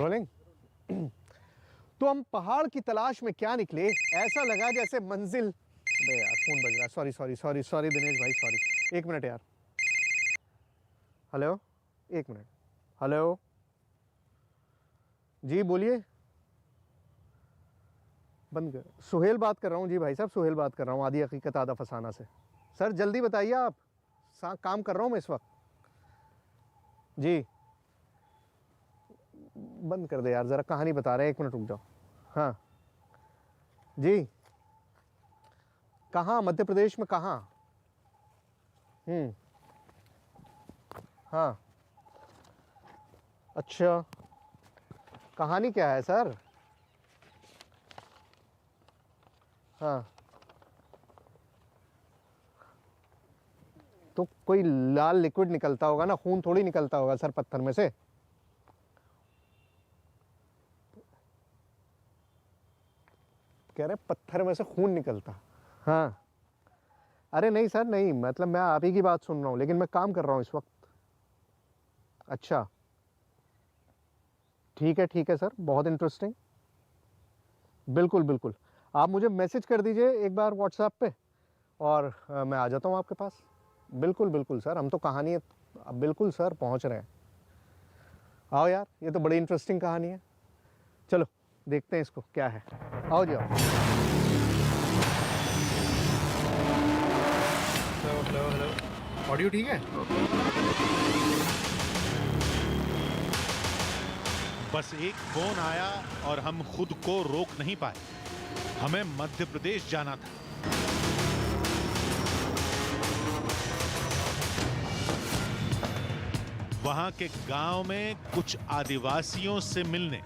Rolling. तो हम पहाड़ की तलाश में क्या निकले, ऐसा लगा जैसे मंजिल। अबे यार फोन बज रहा है, sorry sorry sorry sorry Dinesh भाई, सॉरी। एक मिनट यार। हेलो, एक मिनट। हेलो जी, बोलिए। बंद कर। सुहेल बात कर रहा हूँ जी भाई साहब, सुहेल बात कर रहा हूँ, आधी हकीकत आधा फसाना से। सर जल्दी बताइए आप, काम कर रहा हूँ मैं इस वक्त। जी बंद कर दे यार, ज़रा कहानी बता रहे हैं, एक मिनट रुक जाओ। हाँ जी, कहाँ? मध्य प्रदेश में कहाँ? हाँ अच्छा, कहानी क्या है सर? हाँ, तो कोई लाल लिक्विड निकलता होगा ना, खून थोड़ी निकलता होगा सर पत्थर में से। कह रहे पत्थर में से खून निकलता। हाँ, अरे नहीं सर नहीं, मतलब मैं आप ही की बात सुन रहा हूँ, लेकिन मैं काम कर रहा हूँ इस वक्त। अच्छा ठीक है सर, बहुत इंटरेस्टिंग। बिल्कुल बिल्कुल, आप मुझे मैसेज कर दीजिए एक बार व्हाट्सएप पे, और मैं आ जाता हूँ आपके पास। बिल्कुल बिल्कुल सर, हम तो कहानी बिल्कुल सर पहुँच रहे हैं। आओ यार, ये तो बड़ी इंटरेस्टिंग कहानी है। चलो देखते हैं इसको क्या है। आओ जी आओ। हेलो हेलो हेलो, ऑडियो ठीक है? बस एक फोन आया और हम खुद को रोक नहीं पाए। हमें मध्य प्रदेश जाना था। वहां के गांव में कुछ आदिवासियों से मिलने,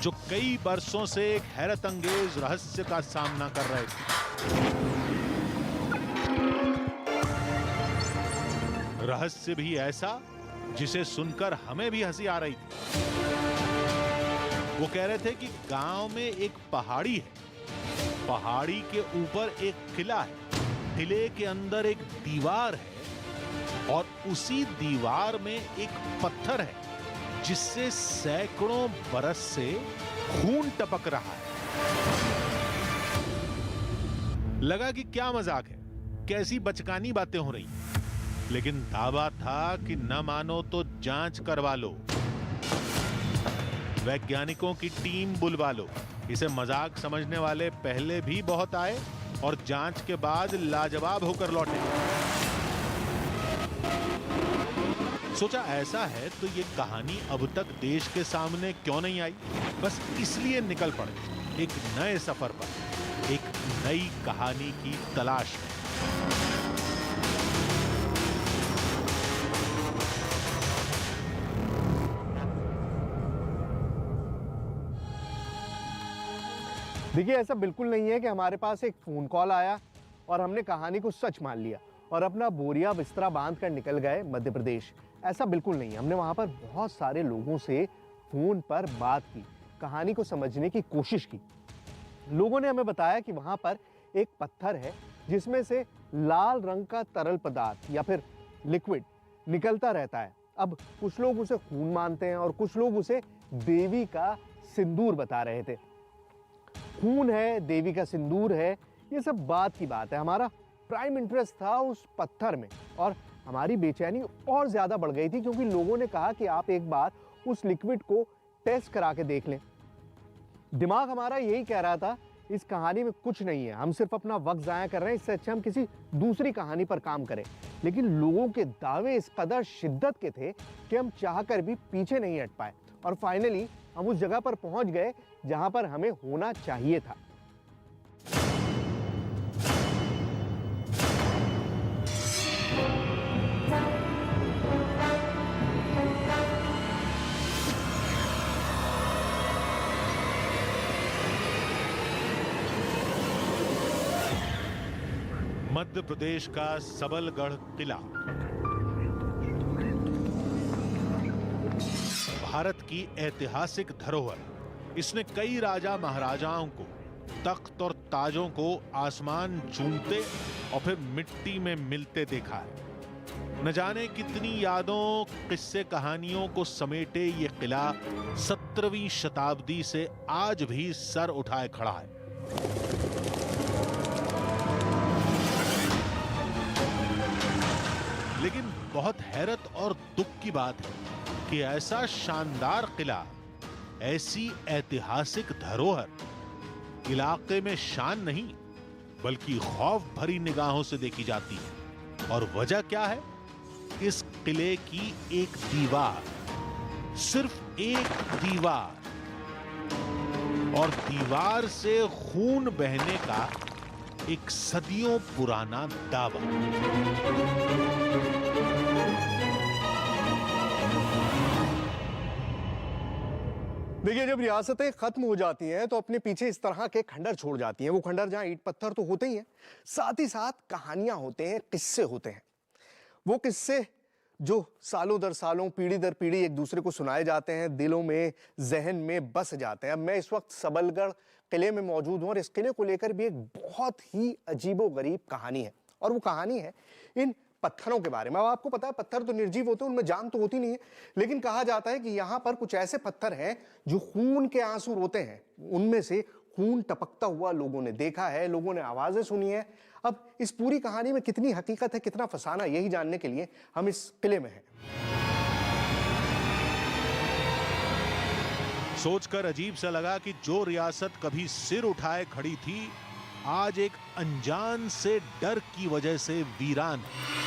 जो कई बरसों से एक हैरत अंगेज रहस्य का सामना कर रहे थे। रहस्य भी ऐसा जिसे सुनकर हमें भी हंसी आ रही थी। वो कह रहे थे कि गांव में एक पहाड़ी है, पहाड़ी के ऊपर एक किला है, किले के अंदर एक दीवार है, और उसी दीवार में एक पत्थर है जिससे सैकड़ों बरस से खून टपक रहा है। लगा कि क्या मजाक है, कैसी बचकानी बातें हो रही, लेकिन दावा था कि न मानो तो जांच करवा लो, वैज्ञानिकों की टीम बुलवा लो। इसे मजाक समझने वाले पहले भी बहुत आए और जांच के बाद लाजवाब होकर लौटे। सोचा ऐसा है तो ये कहानी अब तक देश के सामने क्यों नहीं आई, बस इसलिए निकल पड़े एक नए सफर पर, एक नई कहानी की तलाश में। देखिए ऐसा बिल्कुल नहीं है कि हमारे पास एक फ़ोन कॉल आया और हमने कहानी को सच मान लिया और अपना बोरिया बिस्तरा बांध कर निकल गए मध्य प्रदेश। ऐसा बिल्कुल नहीं। हमने वहाँ पर बहुत सारे लोगों से फ़ोन पर बात की, कहानी को समझने की कोशिश की। लोगों ने हमें बताया कि वहाँ पर एक पत्थर है जिसमें से लाल रंग का तरल पदार्थ या फिर लिक्विड निकलता रहता है। अब कुछ लोग उसे खून मानते हैं और कुछ लोग उसे देवी का सिंदूर बता रहे थे। खून है, देवी का सिंदूर है, ये सब बात की बात है। हमारा प्राइम इंटरेस्ट था उस पत्थर में, और हमारी बेचैनी और ज्यादा बढ़ गई थी क्योंकि लोगों ने कहा कि आप एक बार उस लिक्विड को टेस्ट करा के देख लें। दिमाग हमारा यही कह रहा था इस कहानी में कुछ नहीं है, हम सिर्फ अपना वक्त जाया कर रहे हैं, इससे अच्छा हम किसी दूसरी कहानी पर काम करें। लेकिन लोगों के दावे इस कदर शिद्दत के थे कि हम चाहकर भी पीछे नहीं हट पाए, और फाइनली हम उस जगह पर पहुंच गए जहां पर हमें होना चाहिए था। मध्य प्रदेश का सबलगढ़ किला भारत की ऐतिहासिक धरोहर। इसने कई राजा महाराजाओं को तख्त और ताजों को आसमान चूमते और फिर मिट्टी में मिलते देखा है। न जाने कितनी यादों, किस्से, कहानियों को समेटे ये किला 17वीं शताब्दी से आज भी सर उठाए खड़ा है। लेकिन बहुत हैरत और दुख की बात है कि ऐसा शानदार किला, ऐसी ऐतिहासिक धरोहर इलाके में शान नहीं बल्कि खौफ भरी निगाहों से देखी जाती है। और वजह क्या है? इस किले की एक दीवार, सिर्फ एक दीवार, और दीवार से खून बहने का एक सदियों पुराना दावा। देखिए, जब रियासतें खत्म हो जाती हैं तो अपने पीछे इस तरह के खंडर छोड़ जाती हैं। वो खंडर जहां ईंट पत्थर तो होते ही हैं, साथ ही साथ कहानियां होते हैं, किस्से होते हैं। वो किस्से जो सालों दर सालों, पीढ़ी दर पीढ़ी एक दूसरे को सुनाए जाते हैं, दिलों में, जहन में बस जाते हैं। अब मैं इस वक्त सबलगढ़ किले में मौजूद हूं और इस किले को लेकर भी एक बहुत ही अजीबोगरीब कहानी है। और वो कहानी है इन पत्थरों के बारे में। अब आपको पता है, पत्थर तो निर्जीव होते हैं, उनमें जान तो होती नहीं है, लेकिन कहा जाता है कि यहाँ पर कुछ ऐसे पत्थर हैं जो खून के आंसू रोते हैं। उनमें से खून टपकता हुआ लोगों ने देखा है, लोगों ने आवाजें सुनी है। अब इस पूरी कहानी में कितनी हकीकत है, कितना फसाना, यही जानने के लिए हम इस किले में हैं। सोचकर अजीब सा लगा कि जो रियासत कभी सिर उठाए खड़ी थी, आज एक अनजान से डर की वजह से वीरान है।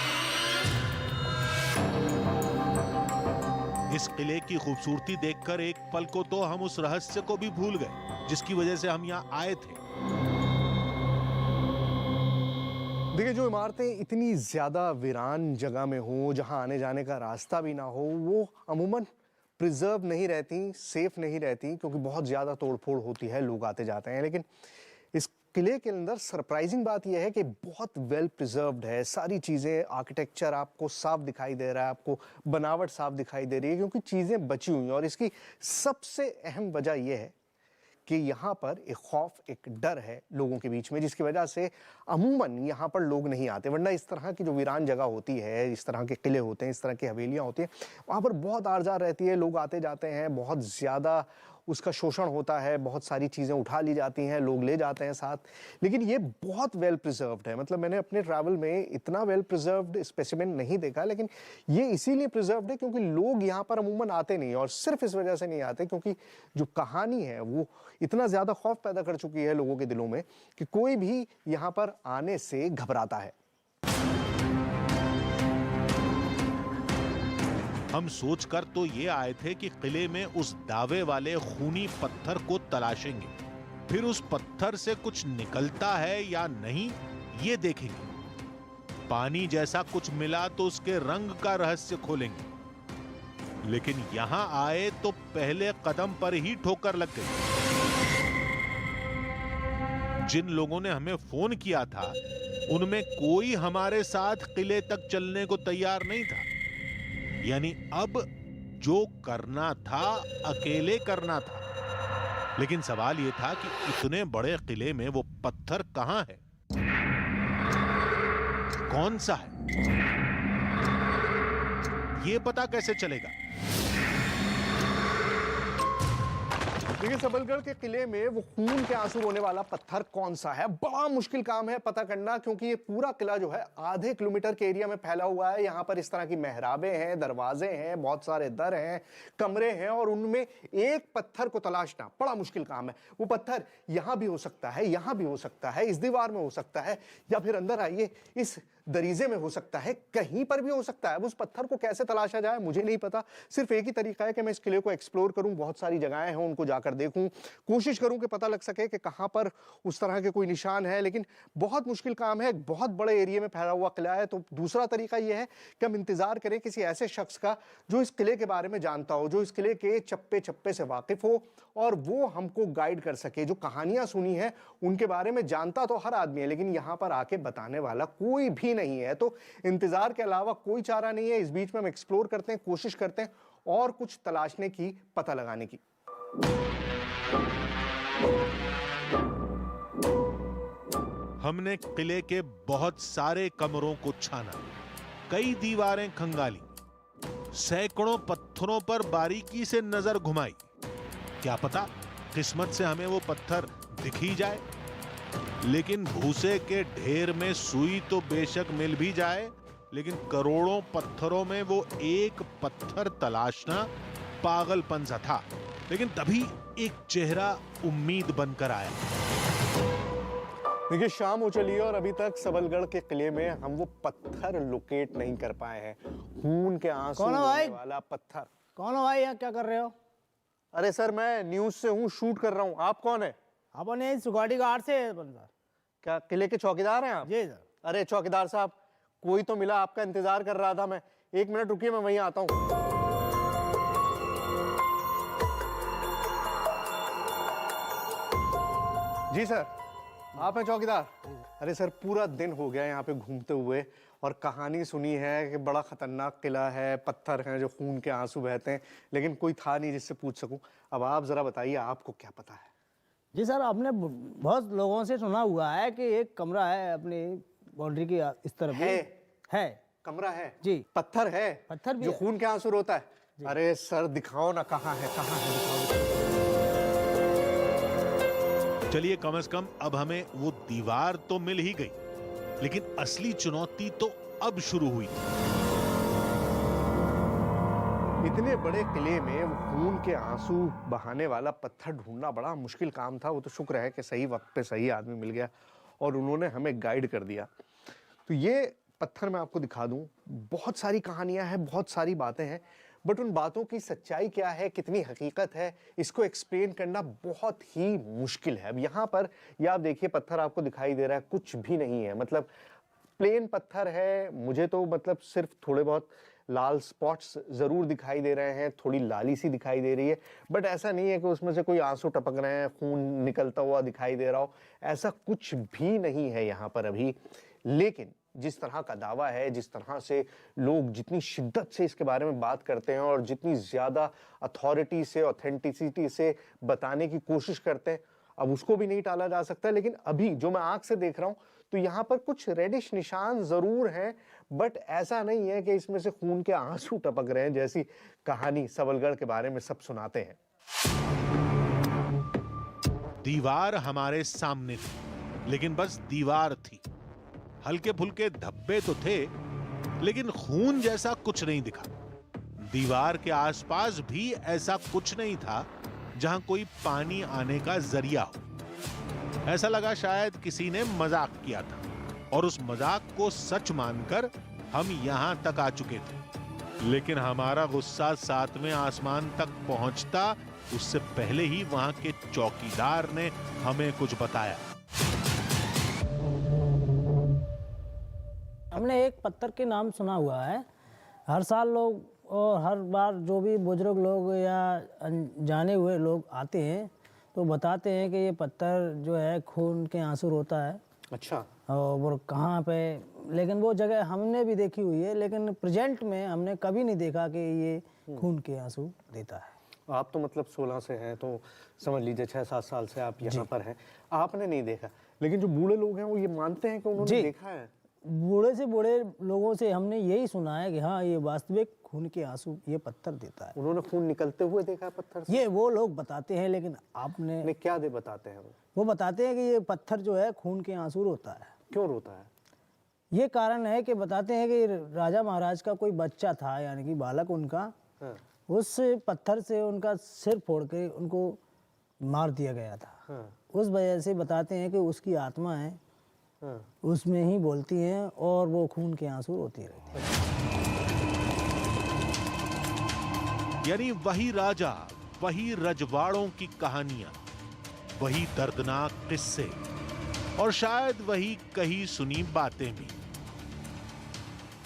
इस किले की खूबसूरती देखकर एक पल को तो हम उस रहस्य को भी भूल गए जिसकी वजह से हम यहाँ आए थे। देखिए, जो इमारतें इतनी ज्यादा वीरान जगह में हो, जहां आने जाने का रास्ता भी ना हो, वो अमूमन प्रिजर्व नहीं रहती, सेफ नहीं रहती, क्योंकि बहुत ज्यादा तोड़फोड़ होती है, लोग आते जाते हैं। लेकिन इस किले के अंदर सरप्राइजिंग बात यह है कि बहुत वेल प्रिजर्व्ड है। सारी चीज़ें, आर्किटेक्चर आपको साफ दिखाई दे रहा है, आपको बनावट साफ दिखाई दे रही है, क्योंकि चीज़ें बची हुई हैं। और इसकी सबसे अहम वजह यह है कि यहाँ पर एक खौफ, एक डर है लोगों के बीच में, जिसकी वजह से अमूमन यहाँ पर लोग नहीं आते। वरना इस तरह की जो वीरान जगह होती है, इस तरह के किले होते हैं, इस तरह की हवेलियाँ होती हैं, वहाँ पर बहुत आरजार रहती है, लोग आते जाते हैं, बहुत ज़्यादा उसका शोषण होता है, बहुत सारी चीज़ें उठा ली जाती हैं, लोग ले जाते हैं साथ। लेकिन ये बहुत वेल प्रिजर्व्ड है। मतलब मैंने अपने ट्रैवल में इतना वेल प्रिजर्व्ड स्पेसिमेन नहीं देखा, लेकिन ये इसीलिए प्रिजर्व्ड है क्योंकि लोग यहाँ पर अमूमन आते नहीं, और सिर्फ इस वजह से नहीं आते क्योंकि जो कहानी है वो इतना ज़्यादा खौफ पैदा कर चुकी है लोगों के दिलों में कि कोई भी यहाँ पर आने से घबराता है। हम सोचकर तो ये आए थे कि किले में उस दावे वाले खूनी पत्थर को तलाशेंगे, फिर उस पत्थर से कुछ निकलता है या नहीं ये देखेंगे। पानी जैसा कुछ मिला तो उसके रंग का रहस्य खोलेंगे। लेकिन यहां आए तो पहले कदम पर ही ठोकर लग गई। जिन लोगों ने हमें फोन किया था, उनमें कोई हमारे साथ किले तक चलने को तैयार नहीं था। यानी अब जो करना था अकेले करना था। लेकिन सवाल यह था कि इतने बड़े किले में वो पत्थर कहां है, कौन सा है, ये पता कैसे चलेगा? देखिए, सबलगढ़ के किले में वो खून के आंसू रोने वाला पत्थर कौन सा है, बड़ा मुश्किल काम है पता करना, क्योंकि ये पूरा किला जो है आधे किलोमीटर के एरिया में फैला हुआ है। यहाँ पर इस तरह की मेहराबें हैं, दरवाजे हैं, बहुत सारे दर हैं, कमरे हैं, और उनमें एक पत्थर को तलाशना बड़ा मुश्किल काम है। वो पत्थर यहाँ भी हो सकता है, यहाँ भी हो सकता है, इस दीवार में हो सकता है, या फिर अंदर आइए इस दरीजे में हो सकता है, कहीं पर भी हो सकता है। अब उस पत्थर को कैसे तलाशा जाए मुझे नहीं पता। सिर्फ एक ही तरीका है कि मैं इस किले को एक्सप्लोर करूं, बहुत सारी जगहें हैं उनको जाकर देखूं, कोशिश करूं कि पता लग सके कि कहां पर उस तरह के कोई निशान है। लेकिन बहुत मुश्किल काम है, बहुत बड़े एरिया में फैला हुआ किला है। तो दूसरा तरीका यह है कि हम इंतजार करें किसी ऐसे शख्स का जो इस किले के बारे में जानता हो, जो इस किले के चप्पे चप्पे से वाकिफ हो, और वो हमको गाइड कर सके। जो कहानियां सुनी है उनके बारे में जानता तो हर आदमी है, लेकिन यहां पर आके बताने वाला कोई भी नहीं है। तो इंतजार के अलावा कोई चारा नहीं है। इस बीच में हम एक्सप्लोर करते हैं, कोशिश करते हैं और कुछ तलाशने की, पता लगाने की। हमने किले के बहुत सारे कमरों को छाना, कई दीवारें खंगाली, सैकड़ों पत्थरों पर बारीकी से नजर घुमाई, क्या पता किस्मत से हमें वो पत्थर दिख ही जाए। लेकिन भूसे के ढेर में सुई तो बेशक मिल भी जाए, लेकिन करोड़ों पत्थरों में वो एक पत्थर तलाशना पागलपन सा था। लेकिन तभी एक चेहरा उम्मीद बनकर आया। देखिए शाम हो चली है और अभी तक सबलगढ़ के किले में हम वो पत्थर लोकेट नहीं कर पाए हैं। खून के आंसू कौन है भाई? बहने वाला पत्थर। कौन हो भाई, यहाँ क्या कर रहे हो? अरे सर मैं न्यूज से हूँ, शूट कर रहा हूँ। आप कौन है? अपन ये सिक्योरिटी गार्ड से बंदा। क्या किले के चौकीदार हैं आप? जी सर। अरे चौकीदार साहब, कोई तो मिला, आपका इंतजार कर रहा था मैं। 1 मिनट रुकिए, मैं वहीं आता हूँ। जी सर, आप हैं चौकीदार? अरे सर पूरा दिन हो गया यहाँ पे घूमते हुए और कहानी सुनी है कि बड़ा खतरनाक किला है, पत्थर हैं जो खून के आंसू बहते हैं, लेकिन कोई था नहीं जिससे पूछ सकूं। अब आप जरा बताइए, आपको क्या पता है? जी सर, आपने बहुत लोगों से सुना हुआ है कि एक कमरा है अपनी बाउंड्री की इस तरफ है। कमरा है जी। पत्थर है? पत्थर भी जो है। खून के आंसू रोता है? अरे सर दिखाओ ना, कहाँ है, कहाँ है, दिखाओ। चलिए कम से कम अब हमें वो दीवार तो मिल ही गई, लेकिन असली चुनौती तो अब शुरू हुई। इतने बड़े किले में वो खून के आंसू बहाने वाला पत्थर ढूंढना बड़ा मुश्किल काम था। वो तो शुक्र है कि सही वक्त पे सही आदमी मिल गया और उन्होंने हमें गाइड कर दिया। तो ये पत्थर मैं आपको दिखा दूं, बहुत सारी कहानियां हैं, बहुत सारी बातें हैं, बट उन बातों की सच्चाई क्या है, कितनी हकीकत है, इसको एक्सप्लेन करना बहुत ही मुश्किल है। अब यहाँ पर ये आप देखिए, पत्थर आपको दिखाई दे रहा है, कुछ भी नहीं है, मतलब प्लेन पत्थर है। मुझे तो मतलब सिर्फ थोड़े बहुत लाल स्पॉट्स जरूर दिखाई दे रहे हैं, थोड़ी लाली सी दिखाई दे रही है, बट ऐसा नहीं है कि उसमें से कोई आंसू टपक रहे हैं, खून निकलता हुआ दिखाई दे रहा हो। ऐसा कुछ भी नहीं है यहाँ पर अभी। लेकिन जिस तरह का दावा है, जिस तरह से लोग जितनी शिद्दत से इसके बारे में बात करते हैं और जितनी ज्यादा अथॉरिटी से, ऑथेंटिसिटी से बताने की कोशिश करते हैं, अब उसको भी नहीं टाला जा सकता। लेकिन अभी जो मैं आंख से देख रहा हूं, तो यहाँ पर कुछ रेडिश निशान जरूर हैं, बट ऐसा नहीं है कि इसमें से खून के आंसू टपक रहे हैं, जैसी कहानी सबलगढ़ के बारे में सब सुनाते हैं। दीवार हमारे सामने थी, लेकिन बस दीवार थी। हल्के फुल्के धब्बे तो थे, लेकिन खून जैसा कुछ नहीं दिखा। दीवार के आसपास भी ऐसा कुछ नहीं था जहां कोई पानी आने का जरिया हो। ऐसा लगा शायद किसी ने मजाक किया था, और उस मजाक को सच मानकर हम यहां तक आ चुके थे। लेकिन हमारा गुस्सा 7वें आसमान तक पहुंचता उससे पहले ही वहां के चौकीदार ने हमें कुछ बताया। हमने एक पत्थर के नाम सुना हुआ है। हर साल लोग और हर बार जो भी बुजुर्ग लोग या जाने हुए लोग आते हैं तो बताते हैं कि ये पत्थर जो है खून के आंसू रोता है। अच्छा। और वो कहाँ पे, लेकिन वो जगह हमने भी देखी हुई है, लेकिन प्रेजेंट में हमने कभी नहीं देखा कि ये खून के आंसू देता है। आप तो मतलब 16 से हैं, तो समझ लीजिए 6-7 साल से आप यहाँ पर हैं, आपने नहीं देखा। लेकिन जो बूढ़े लोग हैं वो ये मानते हैं कि उन्होंने देखा है। बूढ़े से बूढ़े लोगों से हमने यही सुना है कि हाँ ये वास्तविक खून के आंसू ये पत्थर देता है। उन्होंने खून निकलते हुए देखा है पत्थर से? ये वो लोग बताते हैं, लेकिन आपने नहीं, क्या दे बताते हैं वो बताते हैं कि ये पत्थर जो है खून के आंसू रोता है। क्यों रोता है? ये कारण है कि बताते हैं कि राजा महाराज का कोई बच्चा था, यानी कि बालक उनका, उस पत्थर से उनका सिर फोड़ के उनको मार दिया गया था। उस वजह से बताते हैं कि उसकी आत्मा है, उसमें ही बोलती हैं और वो खून के आंसू रोती रहती है। यानी वही राजा, वही रजवाड़ों की कहानियां, वही दर्दनाक किस्से और शायद वही कही सुनी बातें भी।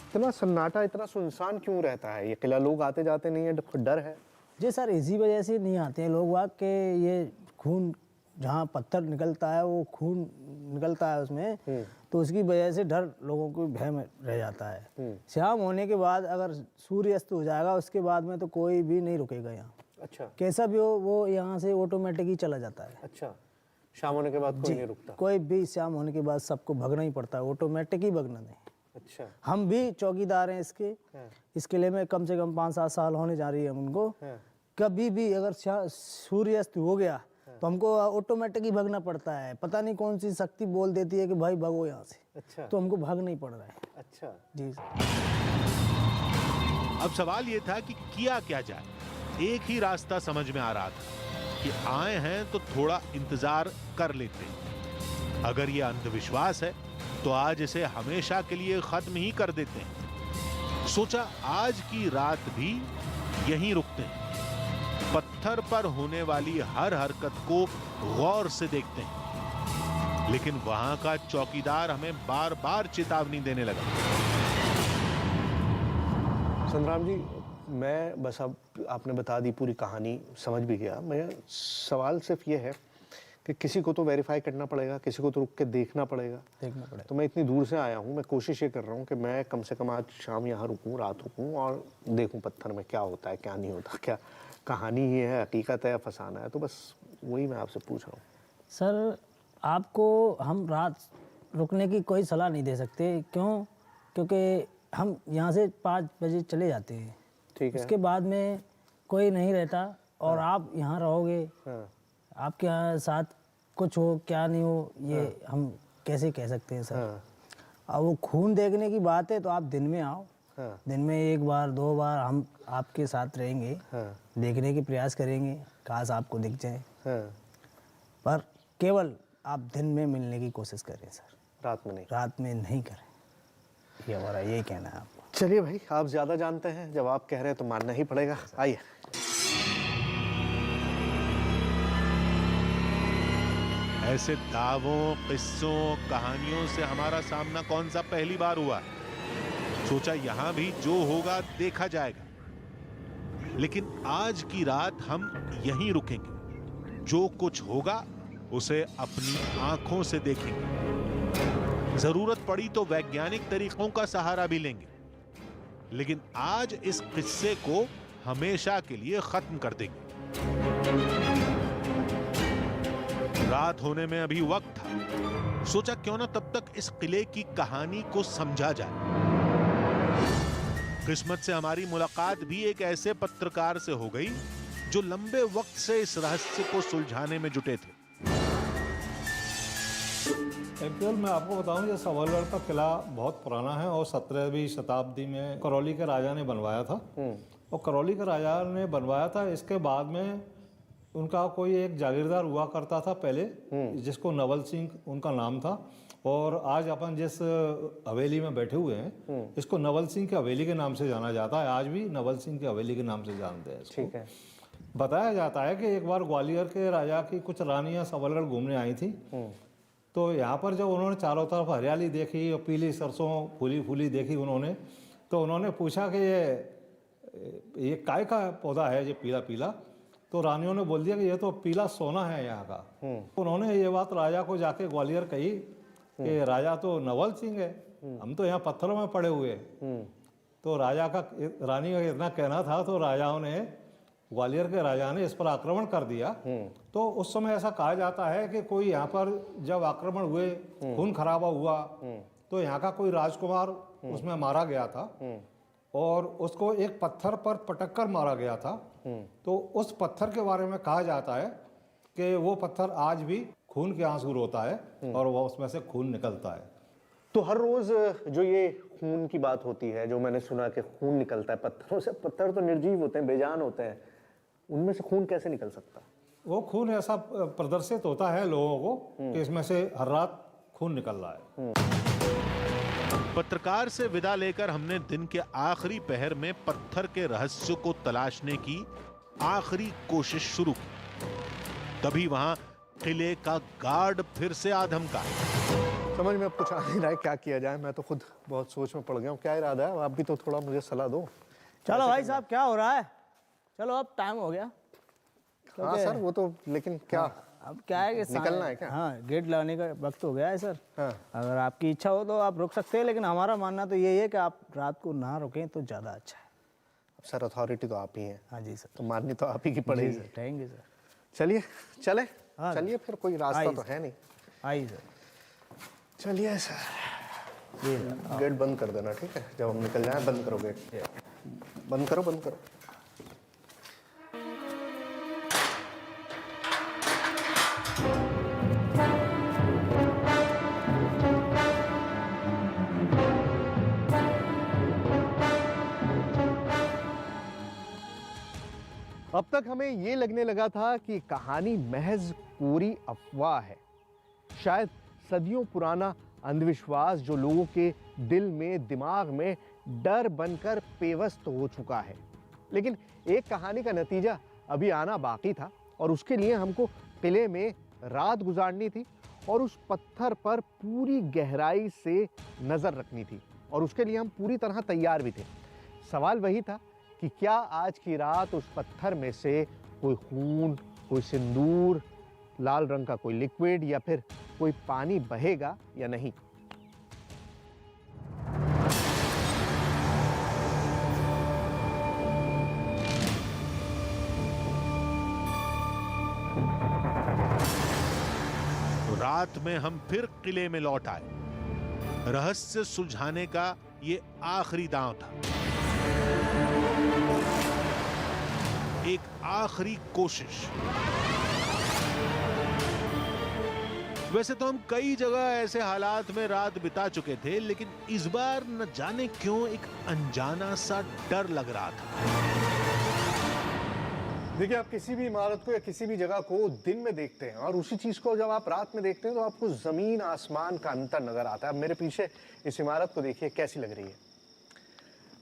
इतना सन्नाटा, इतना सुनसान क्यों रहता है ये किला? लोग आते जाते नहीं है, डर है? जी सर, इसी वजह से नहीं आते हैं लोग वाग के ये खून जहाँ पत्थर निकलता है वो खून निकलता है उसमें, तो उसकी वजह से डर लोगों को भय में रह जाता है। शाम होने के बाद अगर सूर्य अस्त हो जाएगा उसके बाद में तो कोई भी नहीं रुकेगा यहाँ। अच्छा। कैसा भी हो वो यहाँ से ऑटोमेटिक ही चला जाता है। अच्छा, शाम होने के बाद कोई नहीं रुकता? कोई भी शाम होने के बाद सबको भगना ही पड़ता है, ऑटोमेटिक ही भगना नहीं। अच्छा। हम भी चौकीदार हैं इसके, इस किले में कम से कम 5-7 साल होने जा रही है उनको, कभी भी अगर सूर्यास्त हो गया तो हमको ऑटोमेटिक ही भागना पड़ता है। पता नहीं कौन सी शक्ति बोल देती है कि भाई भागो यहाँ से। अच्छा। तो हमको भाग नहीं पड़ रहा है। अच्छा जी सर। अब सवाल यह था कि किया क्या जाए। एक ही रास्ता समझ में आ रहा था कि आए हैं तो थोड़ा इंतजार कर लेते हैं। अगर यह अंधविश्वास है तो आज इसे हमेशा के लिए खत्म ही कर देते हैं। सोचा आज की रात भी यहीं रुकते हैं, पत्थर पर होने वाली हर हरकत को गौर से देखते हैं। लेकिन वहां का चौकीदार हमें बार बार चेतावनी देने लगा। संग्राम जी, मैं बस अब आपने बता दी पूरी कहानी, समझ भी गया। मैं सवाल सिर्फ ये है कि किसी को तो वेरीफाई करना पड़ेगा, किसी को तो रुक के देखना पड़ेगा। तो मैं इतनी दूर से आया हूँ, मैं कोशिश ये कर रहा हूँ कि मैं कम से कम आज शाम यहाँ रुकूँ, रात रुकूँ और देखूँ पत्थर में क्या होता है क्या नहीं होता, क्या कहानी ही है, हकीकत है या फसाना है। तो बस वही मैं आपसे पूछ रहा हूँ। सर आपको हम रात रुकने की कोई सलाह नहीं दे सकते। क्यों? क्योंकि हम यहाँ से 5 बजे चले जाते हैं। ठीक है। उसके बाद में कोई नहीं रहता और आप यहाँ रहोगे। आपके यहाँ साथ कुछ हो क्या नहीं हो ये हम कैसे कह सकते हैं सर। अब वो खून देखने की बात है तो आप दिन में आओ। दिन में 1 बार 2 बार हम आपके साथ रहेंगे। देखने की प्रयास करेंगे, काश आपको दिख जाए। पर केवल आप दिन में मिलने की कोशिश करें सर, रात में नहीं। रात में नहीं करें, ये हमारा यही कहना है आपको। चलिए भाई, आप ज्यादा जानते हैं, जब आप कह रहे हैं तो मानना ही पड़ेगा। आइए। ऐसे दावों, किस्सों, कहानियों से हमारा सामना कौन सा पहली बार हुआ है। सोचा यहां भी जो होगा देखा जाएगा, लेकिन आज की रात हम यहीं रुकेंगे। जो कुछ होगा उसे अपनी आंखों से देखेंगे। जरूरत पड़ी तो वैज्ञानिक तरीकों का सहारा भी लेंगे, लेकिन आज इस किस्से को हमेशा के लिए खत्म कर देंगे। रात होने में अभी वक्त था। सोचा क्यों ना तब तक इस किले की कहानी को समझा जाए। किस्मत से हमारी मुलाकात भी एक ऐसे पत्रकार से हो गई जो लंबे वक्त से इस रहस्य को सुलझाने में जुटे थे। एक्चुअल मैं आपको बताऊं, ये सवालगढ़ का किला बहुत पुराना है और 17वीं शताब्दी में करौली के राजा ने बनवाया था। और करौली के राजा ने बनवाया था, इसके बाद में उनका कोई एक जागीरदार हुआ करता था पहले, जिसको नवल सिंह उनका नाम था। और आज अपन जिस हवेली में बैठे हुए हैं इसको नवल सिंह की हवेली के नाम से जाना जाता है। आज भी नवल सिंह की हवेली के नाम से जानते हैं इसको। ठीक है। बताया जाता है कि एक बार ग्वालियर के राजा की कुछ रानियां सवालगढ़ घूमने आई थी। तो यहाँ पर जब उन्होंने चारों तरफ हरियाली देखी और पीली सरसों फूली फूली देखी उन्होंने, तो उन्होंने पूछा कि ये काय का पौधा है ये पीला पीला। तो रानियों ने बोल दिया कि ये तो पीला सोना है यहाँ का। उन्होंने ये बात राजा को जाके ग्वालियर कही कि राजा तो नवल सिंह है, हम तो यहाँ पत्थरों में पड़े हुए हैं। तो राजा का रानी का इतना कहना था तो राजाओं ने, ग्वालियर के राजा ने इस पर आक्रमण कर दिया। तो उस समय ऐसा कहा जाता है कि कोई यहाँ पर जब आक्रमण हुए, खून खराबा हुआ, तो यहाँ का कोई राजकुमार उसमें मारा गया था और उसको एक पत्थर पर पटक कर मारा गया था। तो उस पत्थर के बारे में कहा जाता है कि वो पत्थर आज भी खून के आंसू रोता है और वो उसमें से खून निकलता है। तो हर रोज जो ये खून की बात होती है, जो मैंने सुना कि खून निकलता है पत्थरों से, पत्थर तो निर्जीव होते हैं, बेजान होते हैं, उनमें से खून कैसे निकल सकता है? वो खून ऐसा प्रदर्शित होता है लोगों को कि इसमें से हर रात खून निकल रहा है। पत्रकार से विदा लेकर हमने दिन के आखिरी पहर में पत्थर के रहस्य को तलाशने की आखिरी कोशिश शुरू की। तभी वहां किले का गार्ड फिर से आधमका। समझ में अब कुछ आ नहीं रहा है क्या किया जाए। मैं तो खुद बहुत सोच में पड़ गया हूँ। क्या इरादा है? आप भी तो थोड़ा मुझे सलाह दो। चलो भाई साहब, क्या हो रहा है? चलो अब टाइम हो गया। हाँ सर, वो तो, लेकिन क्या अब क्या है कि निकलना है क्या? हाँ, गेट लगाने का वक्त हो गया है सर। हाँ। अगर आपकी इच्छा हो तो आप रुक सकते हैं, लेकिन हमारा मानना तो यही है कि आप रात को ना रुकें तो ज़्यादा अच्छा है। अब सर अथॉरिटी तो आप ही हैं। हाँ जी सर। तो माननी तो आप ही की पड़ेगी। Sir thank you sir. चलिए चले। हाँ, चलिए फिर, कोई रास्ता तो है नहीं। आइए सर। चलिए सर। गेट बंद कर देना, ठीक है? जब हम निकल जाएं बंद करो गेट। बंद करो, बंद करो। अब तक हमें ये लगने लगा था कि कहानी महज पूरी अफवाह है, शायद सदियों पुराना अंधविश्वास जो लोगों के दिल में, दिमाग में डर बनकर पेवस्त हो चुका है। लेकिन एक कहानी का नतीजा अभी आना बाकी था और उसके लिए हमको किले में रात गुजारनी थी और उस पत्थर पर पूरी गहराई से नजर रखनी थी और उसके लिए हम पूरी तरह तैयार भी थे। सवाल वही था कि क्या आज की रात उस पत्थर में से कोई खून, कोई सिंदूर, लाल रंग का कोई लिक्विड या फिर कोई पानी बहेगा या नहीं। तो रात में हम फिर किले में लौट आए। रहस्य सुलझाने का ये आखिरी दांव था, एक आखिरी कोशिश। वैसे तो हम कई जगह ऐसे हालात में रात बिता चुके थे, लेकिन इस बार न जाने क्यों एक अनजाना सा डर लग रहा था। देखिए, आप किसी भी इमारत को या किसी भी जगह को दिन में देखते हैं और उसी चीज को जब आप रात में देखते हैं तो आपको जमीन आसमान का अंतर नजर आता है। अब मेरे पीछे इस इमारत को देखिए कैसी लग रही है।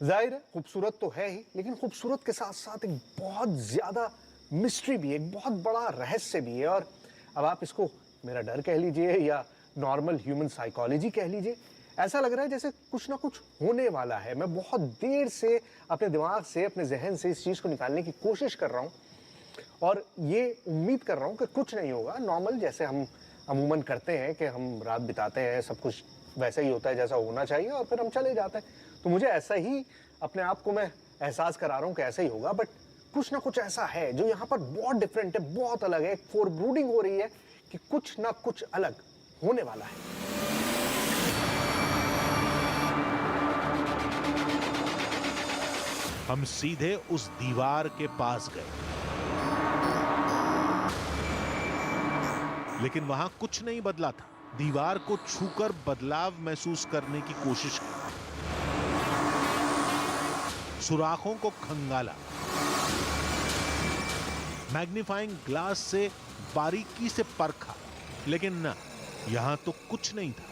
जाहिर है खूबसूरत तो है ही, लेकिन खूबसूरत के साथ साथ एक बहुत ज्यादा मिस्ट्री भी है, एक बहुत बड़ा रहस्य भी है। और अब आप इसको मेरा डर कह लीजिए या नॉर्मल ह्यूमन साइकोलॉजी कह लीजिए, ऐसा लग रहा है जैसे कुछ ना कुछ होने वाला है। मैं बहुत देर से अपने दिमाग से, अपने जहन से इस चीज को निकालने की कोशिश कर रहा हूं और ये उम्मीद कर रहा हूं कि कुछ नहीं होगा, नॉर्मल जैसे हम अमूमन करते हैं कि हम रात बिताते हैं, सब कुछ वैसा ही होता है जैसा होना चाहिए और फिर हम चले जाते हैं। तो मुझे ऐसा ही अपने आप को मैं एहसास करा रहा हूं कि ऐसा ही होगा, बट कुछ ना कुछ ऐसा है जो यहाँ पर बहुत डिफरेंट है, बहुत अलग है। एक फोरब्रूडिंग हो रही है कि कुछ ना कुछ अलग होने वाला है। हम सीधे उस दीवार के पास गए, लेकिन वहां कुछ नहीं बदला था। दीवार को छूकर बदलाव महसूस करने की कोशिश की, सुराखों को खंगाला, मैग्नीफाइंग ग्लास से बारीकी से परखा, लेकिन ना, यहां तो कुछ नहीं था।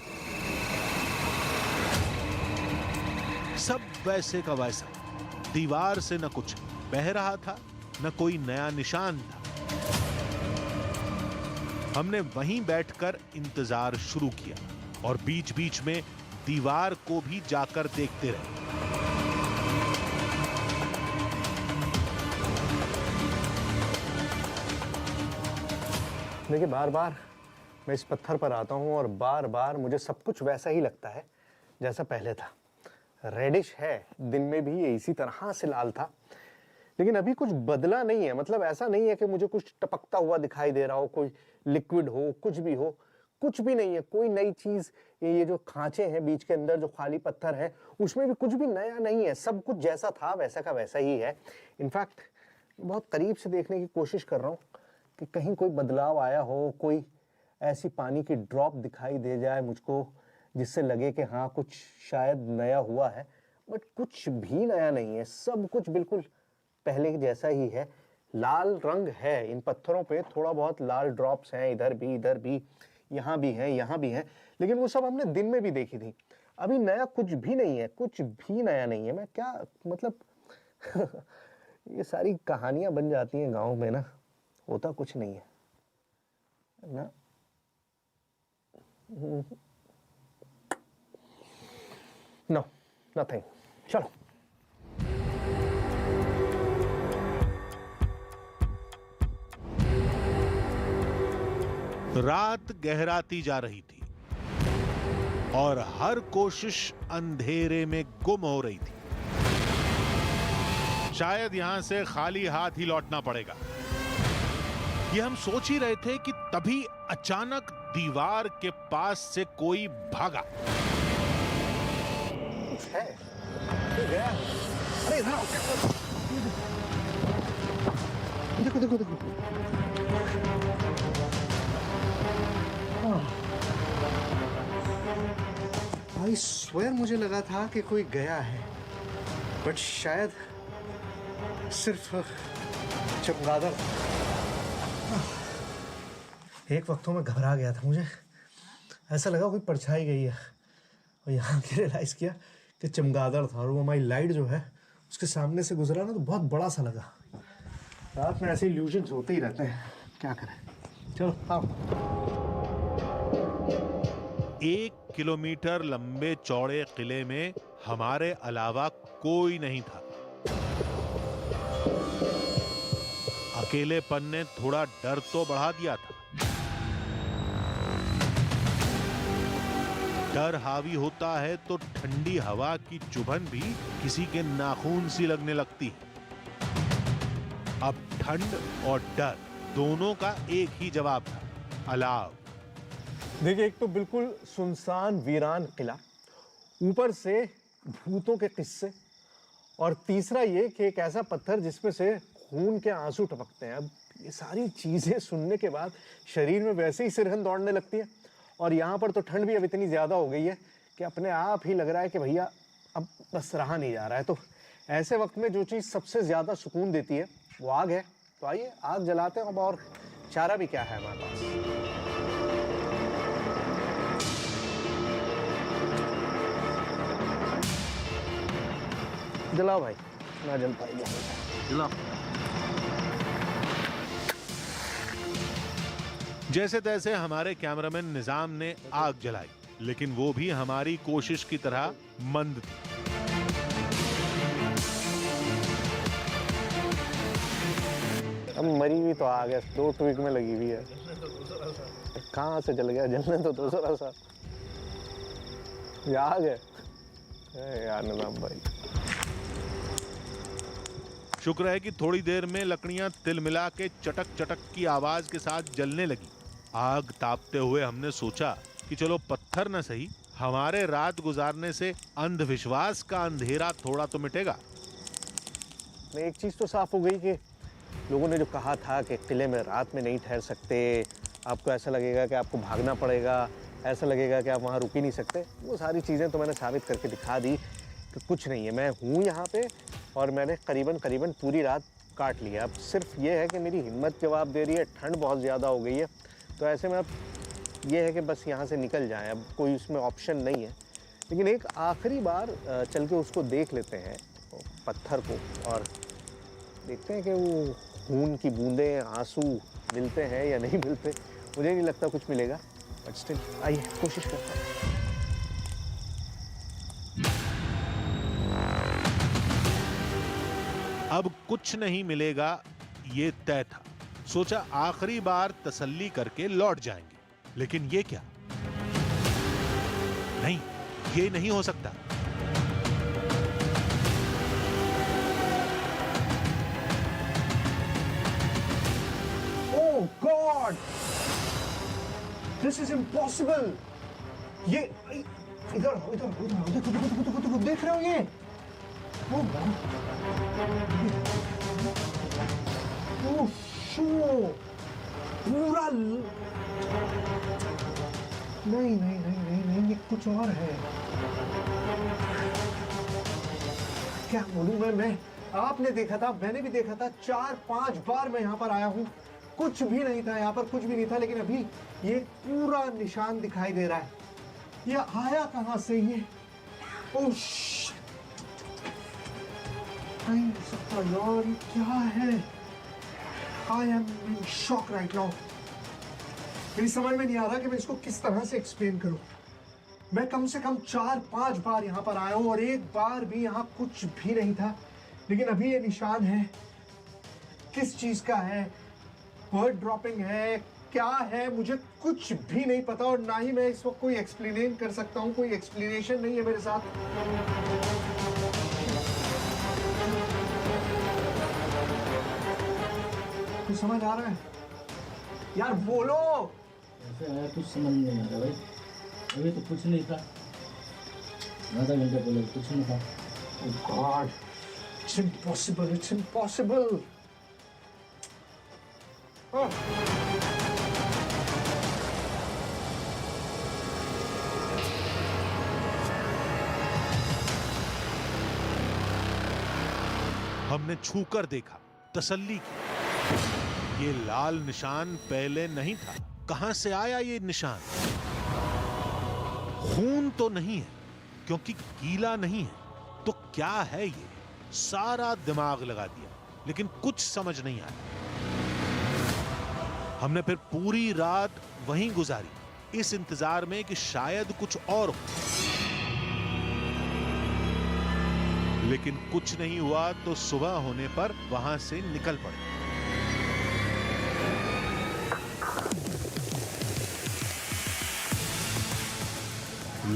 सब वैसे का वैसा, दीवार से न कुछ बह रहा था, न कोई नया निशान था। हमने वहीं बैठकर इंतजार शुरू किया और बीच बीच में दीवार को भी जाकर देखते रहे। देखिए, बार बार मैं इस पत्थर पर आता हूँ और बार बार मुझे सब कुछ वैसा ही लगता है जैसा पहले था। रेडिश है, दिन में भी ये इसी तरह से लाल था, लेकिन अभी कुछ बदला नहीं है। मतलब ऐसा नहीं है कि मुझे कुछ टपकता हुआ दिखाई दे रहा हो, कोई लिक्विड हो, कुछ भी हो, कुछ भी नहीं है। कोई नई चीज, ये जो खांचे हैं बीच के अंदर, जो खाली पत्थर है, उसमें भी कुछ भी नया नहीं है। सब कुछ जैसा था वैसा का वैसा ही है। इनफैक्ट बहुत करीब से देखने की कोशिश कर रहा हूँ कि कहीं कोई बदलाव आया हो, कोई ऐसी पानी की ड्रॉप दिखाई दे जाए मुझको जिससे लगे कि हाँ कुछ शायद नया हुआ है, बट कुछ भी नया नहीं है। सब कुछ बिल्कुल पहले जैसा ही है। लाल रंग है इन पत्थरों पे, थोड़ा बहुत लाल ड्रॉप्स हैं, इधर भी, यहाँ भी हैं, यहाँ भी हैं, लेकिन वो सब हमने दिन में भी देखी थी। अभी नया कुछ भी नहीं है, कुछ भी नया नहीं है। मैं क्या मतलब ये सारी कहानियां बन जाती हैं गांव में ना, होता कुछ नहीं है ना। No, nothing. चलो। रात गहराती जा रही थी और हर कोशिश अंधेरे में गुम हो रही थी। शायद यहां से खाली हाथ ही लौटना पड़ेगा, ये हम सोच ही रहे थे कि तभी अचानक दीवार के पास से कोई भागा। कुछ है, कोई गया। अरे इधर आओ, देखो देखो देखो। आई स्वेयर मुझे लगा था कि कोई गया है, बट शायद सिर्फ चमगादड़। एक वक्तों में घबरा गया था मुझे, ऐसा लगा कोई परछाई गई है, और यहाँ के रियलाइज किया कि चमगादड़ था, और वो हमारी लाइट जो है उसके सामने से गुजरा ना तो बहुत बड़ा सा लगा। रात में ऐसे इल्यूजन्स होते ही रहते हैं, क्या करें। चलो आओ। 1 किलोमीटर लंबे चौड़े किले में हमारे अलावा कोई नहीं था। अकेलेपन ने थोड़ा डर तो बढ़ा दिया था। डर हावी होता है तो ठंडी हवा की चुभन भी किसी के नाखून सी लगने लगती है। अब ठंड और डर दोनों का एक ही जवाब था, अलाव। देखिए, एक तो बिल्कुल सुनसान वीरान किला, ऊपर से भूतों के किस्से, और तीसरा ये कि एक ऐसा पत्थर जिसमें से खून के आंसू टपकते हैं। अब ये सारी चीजें सुनने के बाद शरीर में वैसे ही सिरहन दौड़ने लगती है, और यहाँ पर तो ठंड भी अब इतनी ज्यादा हो गई है कि अपने आप ही लग रहा है कि भैया अब बस रहा नहीं जा रहा है। तो ऐसे वक्त में जो चीज सबसे ज्यादा सुकून देती है वो आग है। तो आइए आग जलाते हैं, अब और चारा भी क्या है हमारे पास। जलाओ भाई, ना जल पाएगी। जलाओ। जैसे तैसे हमारे कैमरामैन निजाम ने आग जलाई, लेकिन वो भी हमारी कोशिश की तरह मंद थी। अब मरी हुई तो आग है, 2 ट्विक में लगी हुई है, कहाँ से जल गया, जलने तो दूसरा सा। ये आग है यार निजाम भाई। शुक्र है कि थोड़ी देर में लकड़ियां तिलमिला के चटक चटक की आवाज के साथ जलने लगी। आग तापते हुए हमने सोचा कि चलो पत्थर न सही, हमारे रात गुजारने से अंधविश्वास का अंधेरा थोड़ा तो मिटेगा। एक चीज तो साफ हो गई कि लोगों ने जो कहा था कि किले में रात में नहीं ठहर सकते, आपको ऐसा लगेगा कि आपको भागना पड़ेगा, ऐसा लगेगा कि आप वहाँ रुक ही नहीं सकते, वो सारी चीज़ें तो मैंने साबित करके दिखा दी कि कुछ नहीं है। मैं हूँ यहाँ पे, और मैंने करीबन पूरी रात काट लिया। अब सिर्फ ये है कि मेरी हिम्मत जवाब दे रही है, ठंड बहुत ज़्यादा हो गई है, तो ऐसे में अब ये है कि बस यहाँ से निकल जाएं, अब कोई उसमें ऑप्शन नहीं है। लेकिन एक आखिरी बार चल के उसको देख लेते हैं, पत्थर को, और देखते हैं कि वो खून की बूंदें, आंसू मिलते हैं या नहीं मिलते। मुझे नहीं लगता कुछ मिलेगा, बट स्टिल आइए कोशिश करते हैं। अब कुछ नहीं मिलेगा ये तय था। सोचा आखिरी बार तसल्ली करके लौट जाएंगे, लेकिन ये क्या? नहीं, ये नहीं हो सकता। Oh God! This is impossible! ये इधर देख रहे हो ये? Oh God! Oh show! पूरा नहीं, ये कुछ और है। क्या बोलूं मैं आपने देखा था, मैंने भी देखा था, 4-5 बार मैं यहाँ पर आया हूँ, कुछ भी नहीं था यहाँ पर, कुछ भी नहीं था। लेकिन अभी ये पूरा निशान दिखाई दे रहा है। ये आया कहाँ से ये? ओह नहीं हो सकता यार, ये क्या है? I am in shock right now. मेरी समझ में नहीं आ रहा कि मैं इसको किस तरह से एक्सप्लेन करूं। मैं कम से कम 4-5 बार यहाँ पर आया हूँ, और एक बार भी यहाँ कुछ भी नहीं था। लेकिन अभी ये निशान है, किस चीज का है? बर्ड ड्रॉपिंग है, क्या है? मुझे कुछ भी नहीं पता, और ना ही मैं इस वक्त कोई एक्सप्लेन कर सकता हूँ। कोई एक्सप्लेनेशन नहीं है मेरे साथ। कुछ समझ आ रहा है यार? बोलो। ऐसे आया कुछ समझ नहीं आ रहा भाई। अभी तो कुछ नहीं था, आधा घंटे पहले कुछ नहीं था। Oh God, it's impossible, it's impossible. Oh. हमने छूकर देखा, तसल्ली की, ये लाल निशान पहले नहीं था। कहां से आया ये निशान? खून तो नहीं है, क्योंकि गीला नहीं है। तो क्या है ये? सारा दिमाग लगा दिया, लेकिन कुछ समझ नहीं आया। हमने फिर पूरी रात वहीं गुजारी, इस इंतजार में कि शायद कुछ और हो। लेकिन कुछ नहीं हुआ तो सुबह होने पर वहां से निकल पड़े।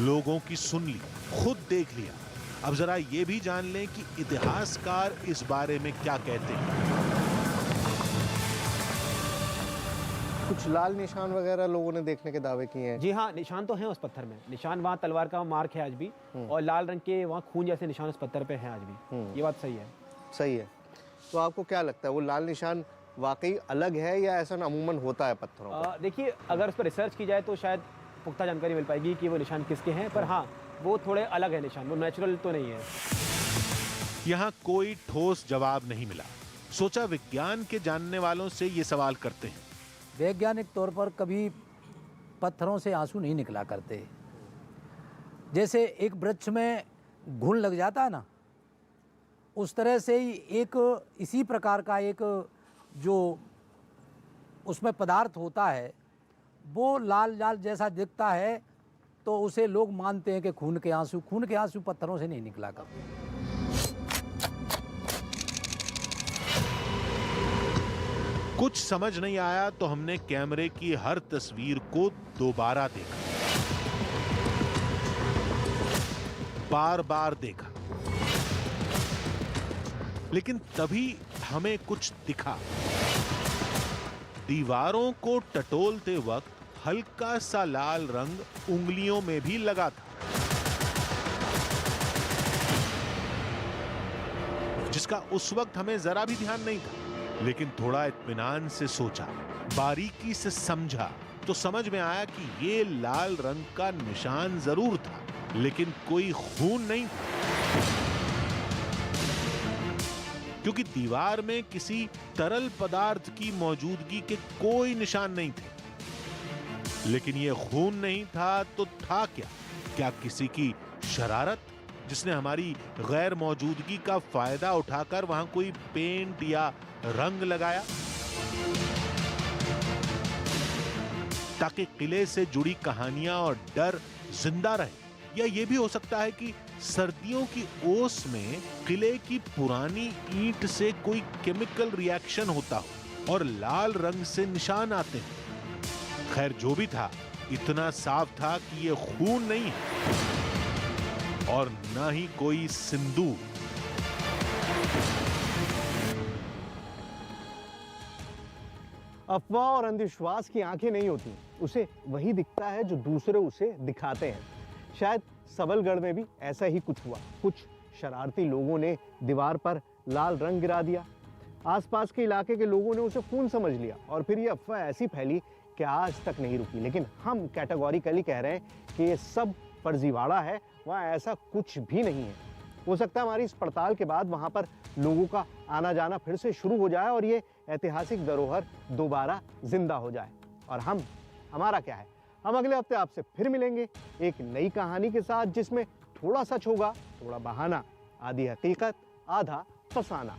लोगों की सुन ली, खुद देख लिया। अब जरा ये भी जान लें कि इतिहासकार इस बारे में क्या कहते हैं। कुछ लाल निशान वगैरह लोगों ने देखने के दावे किए हैं। जी हाँ, निशान तो हैं उस पत्थर में। निशान वहाँ तलवार का मार्क है आज भी, और लाल रंग के वहाँ खून जैसे निशान उस पत्थर पे हैं आज भी। ये बात सही है। सही है। तो आपको क्या लगता है वो लाल निशान वाकई अलग है या ऐसा अमूमन होता है पत्थरों पर? देखिए, अगर उस पर रिसर्च की जाए तो शायद पुख्ता जानकारी मिल पाएगी कि वो निशान किसके हैं, पर हाँ, वो थोड़े अलग है निशान, वो नेचुरल तो नहीं है। यहां कोई ठोस जवाब नहीं मिला। सोचा विज्ञान के जानने वालों से ये सवाल करते हैं। वैज्ञानिक तौर पर कभी पत्थरों से आंसू नहीं निकला करते। जैसे एक वृक्ष में घुन लग जाता है ना, उस तरह से ही एक इसी प्रकार का एक जो उसमें पदार्थ होता है वो लाल लाल जैसा दिखता है, तो उसे लोग मानते हैं कि खून के आंसू पत्थरों से नहीं निकला करते। कुछ समझ नहीं आया तो हमने कैमरे की हर तस्वीर को दोबारा देखा, बार बार देखा, लेकिन तभी हमें कुछ दिखा। दीवारों को टटोलते वक्त हल्का सा लाल रंग उंगलियों में भी लगा था, जिसका उस वक्त हमें जरा भी ध्यान नहीं था। लेकिन थोड़ा इत्मीनान से सोचा, बारीकी से समझा, तो समझ में आया कि ये लाल रंग का निशान जरूर था, लेकिन कोई खून नहीं था, क्योंकि दीवार में किसी तरल पदार्थ की मौजूदगी के कोई निशान नहीं थे। लेकिन ये खून नहीं था तो था क्या? क्या किसी की शरारत, जिसने हमारी गैर मौजूदगी का फायदा उठाकर वहां कोई पेंट या रंग लगाया, ताकि किले से जुड़ी कहानियां और डर जिंदा रहे? या यह भी हो सकता है कि सर्दियों की ओस में किले की पुरानी ईंट से कोई केमिकल रिएक्शन होता हो और लाल रंग से निशान आते हैं। खैर, जो भी था, इतना साफ था कि यह खून नहीं है और ना ही कोई सिंदूर। अफवाह और अंधविश्वास की आंखें नहीं होती, उसे वही दिखता है जो दूसरे उसे दिखाते हैं। शायद सबलगढ़ में भी ऐसा ही कुछ हुआ। कुछ शरारती लोगों ने दीवार पर लाल रंग गिरा दिया। आसपास के इलाके के लोगों ने उसे खून समझ लिया और फिर यह अफवाह ऐसी फैली कि आज तक नहीं रुकी। लेकिन हम कैटेगोरिकली कह रहे हैं कि ये सब फर्जीवाड़ा है, वहाँ ऐसा कुछ भी नहीं है। हो सकता है हमारी इस पड़ताल के बाद वहाँ पर लोगों का आना जाना फिर से शुरू हो जाए और ये ऐतिहासिक धरोहर दोबारा जिंदा हो जाए। और हमारा क्या है, हम अगले हफ्ते आपसे फिर मिलेंगे एक नई कहानी के साथ, जिसमें थोड़ा सच होगा, थोड़ा बहाना, आधी हकीकत, आधा फसाना।